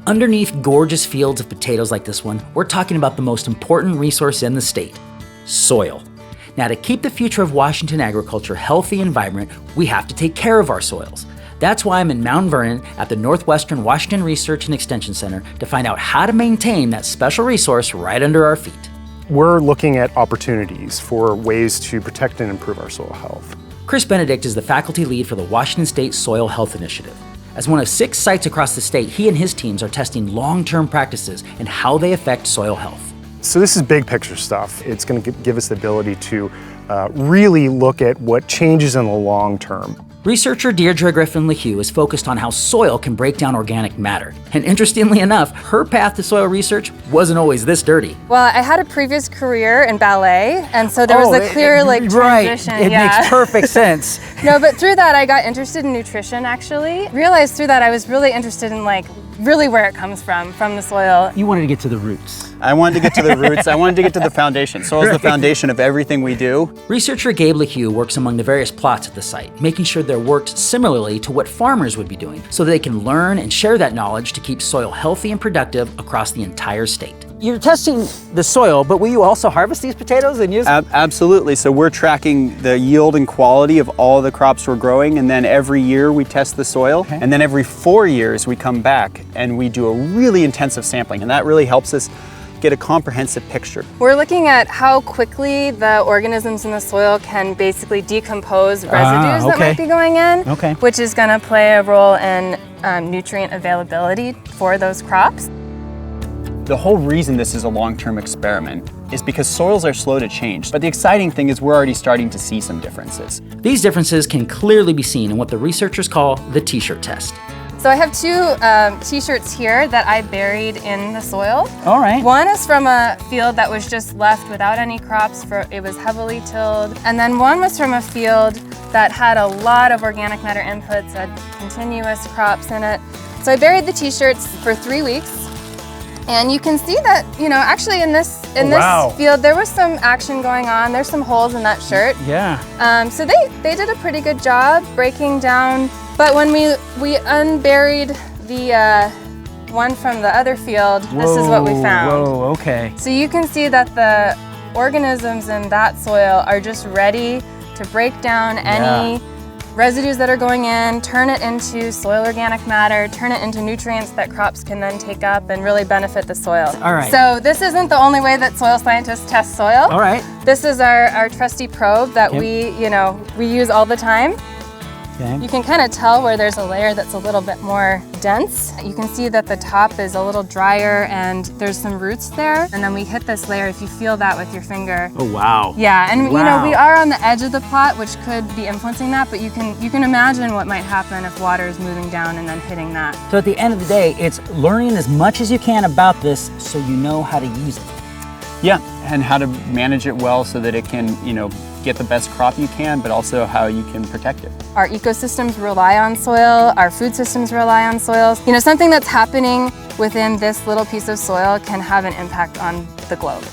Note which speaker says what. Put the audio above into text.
Speaker 1: Underneath gorgeous fields of potatoes like this one, we're talking about the most important resource in the state, soil. Now, to keep the future of Washington agriculture healthy and vibrant, we have to take care of our soils. That's why I'm in Mount Vernon at the Northwestern Washington Research and Extension Center to find out how to maintain that special resource right under our feet.
Speaker 2: We're looking at opportunities for ways to protect and improve our soil health.
Speaker 1: Chris Benedict is the faculty lead for the Washington State Soil Health Initiative. As one of 6 sites across the state, he and his teams are testing long-term practices and how they affect soil health.
Speaker 2: So this is big picture stuff. It's going to give us the ability to really look at what changes in the long term.
Speaker 1: Researcher Deirdre Griffin-LeHue is focused on how soil can break down organic matter. And interestingly enough, her path to soil research wasn't always this dirty.
Speaker 3: Well, I had a previous career in ballet, and so there was a clear transition.
Speaker 1: Right, it makes perfect sense.
Speaker 3: No, but through that I got interested in nutrition actually. Realized through that I was really interested in really where it comes from the soil.
Speaker 1: You wanted to get to the roots.
Speaker 4: I wanted to get to the roots. I wanted to get to the foundation. Soil is the foundation of everything we do.
Speaker 1: Researcher Gabe LeHue works among the various plots at the site, making sure they're worked similarly to what farmers would be doing, so they can learn and share that knowledge to keep soil healthy and productive across the entire state. You're testing the soil, but will you also harvest these potatoes and use them?
Speaker 4: Absolutely. So we're tracking the yield and quality of all the crops we're growing, and then every year we test the soil, and then every 4 years we come back and we do a really intensive sampling, and that really helps us get a comprehensive picture.
Speaker 3: We're looking at how quickly the organisms in the soil can basically decompose residues that might be going in, which is going to play a role in nutrient availability for those crops.
Speaker 4: The whole reason this is a long-term experiment is because soils are slow to change, but the exciting thing is we're already starting to see some differences.
Speaker 1: These differences can clearly be seen in what the researchers call the t-shirt test.
Speaker 3: So I have 2 t-shirts here that I buried in the soil.
Speaker 1: All right.
Speaker 3: One is from a field that was just left without any crops, it was heavily tilled. And then one was from a field that had a lot of organic matter inputs, had continuous crops in it. So I buried the t-shirts for 3 weeks. And you can see that, actually in this field, there was some action going on. There's some holes in that shirt.
Speaker 1: Yeah.
Speaker 3: So they did a pretty good job breaking down. But when we unburied the one from the other field, this is what we found.
Speaker 1: Whoa, okay.
Speaker 3: So you can see that the organisms in that soil are just ready to break down any residues that are going in, turn it into soil organic matter, turn it into nutrients that crops can then take up and really benefit the soil.
Speaker 1: All right.
Speaker 3: So this isn't the only way that soil scientists test soil.
Speaker 1: All right.
Speaker 3: This is our trusty probe that we use all the time.
Speaker 1: Okay.
Speaker 3: You can kind of tell where there's a layer that's a little bit more dense. You can see that the top is a little drier and there's some roots there. And then we hit this layer, if you feel that with your finger.
Speaker 1: Oh, wow.
Speaker 3: Yeah, and
Speaker 1: wow.
Speaker 3: We are on the edge of the plot, which could be influencing that, but you can imagine what might happen if water is moving down and then hitting that.
Speaker 1: So at the end of the day, it's learning as much as you can about this so you know how to use it.
Speaker 4: Yeah, and how to manage it well so that it can, get the best crop you can, but also how you can protect it.
Speaker 3: Our ecosystems rely on soil, our food systems rely on soil. Something that's happening within this little piece of soil can have an impact on the globe.